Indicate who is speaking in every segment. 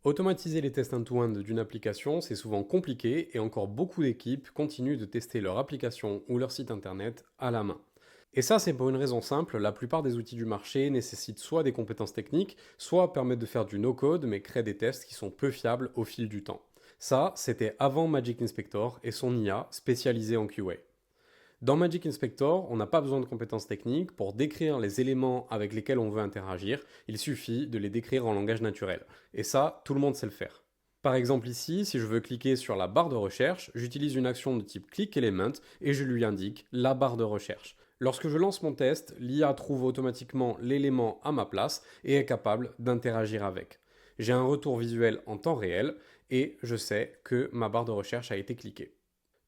Speaker 1: Automatiser les tests end-to-end d'une application, c'est souvent compliqué et encore beaucoup d'équipes continuent de tester leur application ou leur site internet à la main. Et ça, c'est pour une raison simple, la plupart des outils du marché nécessitent soit des compétences techniques, soit permettent de faire du no-code mais créent des tests qui sont peu fiables au fil du temps. Ça, c'était avant Magic Inspector et son IA spécialisée en QA. Dans Magic Inspector, on n'a pas besoin de compétences techniques pour décrire les éléments avec lesquels on veut interagir, il suffit de les décrire en langage naturel. Et ça, tout le monde sait le faire. Par exemple ici, si je veux cliquer sur la barre de recherche, j'utilise une action de type click element et je lui indique la barre de recherche. Lorsque je lance mon test, l'IA trouve automatiquement l'élément à ma place et est capable d'interagir avec. J'ai un retour visuel en temps réel et je sais que ma barre de recherche a été cliquée.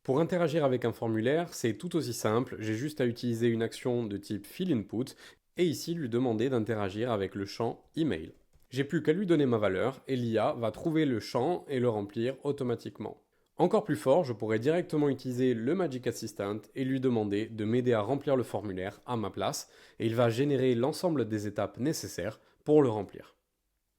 Speaker 1: Pour interagir avec un formulaire, c'est tout aussi simple, j'ai juste à utiliser une action de type fill input et ici lui demander d'interagir avec le champ email. J'ai plus qu'à lui donner ma valeur et l'IA va trouver le champ et le remplir automatiquement. Encore plus fort, je pourrais directement utiliser le Magic Assistant et lui demander de m'aider à remplir le formulaire à ma place et il va générer l'ensemble des étapes nécessaires pour le remplir.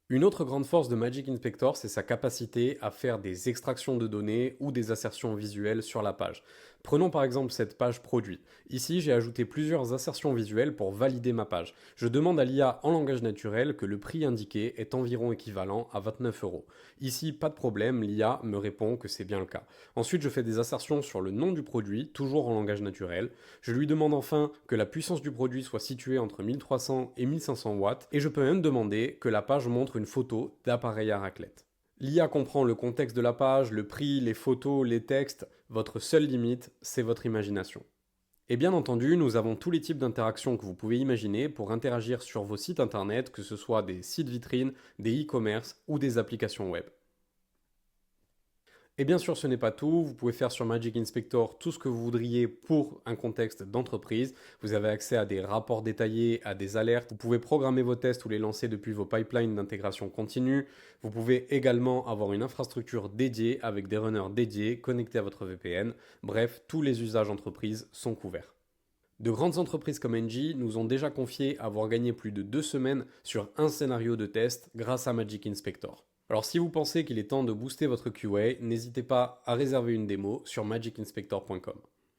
Speaker 1: Une autre grande force de Magic Inspector, c'est sa capacité à faire des extractions de données ou des assertions visuelles sur la page. Prenons par exemple cette page produit. Ici, j'ai ajouté plusieurs assertions visuelles pour valider ma page. Je demande à l'IA en langage naturel que le prix indiqué est environ équivalent à 29 euros. Ici, pas de problème, l'IA me répond que c'est bien le cas. Ensuite, je fais des assertions sur le nom du produit, toujours en langage naturel. Je lui demande enfin que la puissance du produit soit située entre 1300 et 1500 watts et je peux même demander que la page montre une photo d'appareil à raclette. L'IA comprend le contexte de la page, le prix, les photos, les textes. Votre seule limite, c'est votre imagination. Et bien entendu, nous avons tous les types d'interactions que vous pouvez imaginer pour interagir sur vos sites internet, que ce soit des sites vitrines, des e-commerce ou des applications web. Et bien sûr, ce n'est pas tout. Vous pouvez faire sur Magic Inspector tout ce que vous voudriez pour un contexte d'entreprise. Vous avez accès à des rapports détaillés, à des alertes. Vous pouvez programmer vos tests ou les lancer depuis vos pipelines d'intégration continue. Vous pouvez également avoir une infrastructure dédiée avec des runners dédiés connectés à votre VPN. Bref, tous les usages entreprises sont couverts. De grandes entreprises comme Engie nous ont déjà confié avoir gagné plus de 2 semaines sur un scénario de test grâce à Magic Inspector. Alors si vous pensez qu'il est temps de booster votre QA, n'hésitez pas à réserver une démo sur magicinspector.com.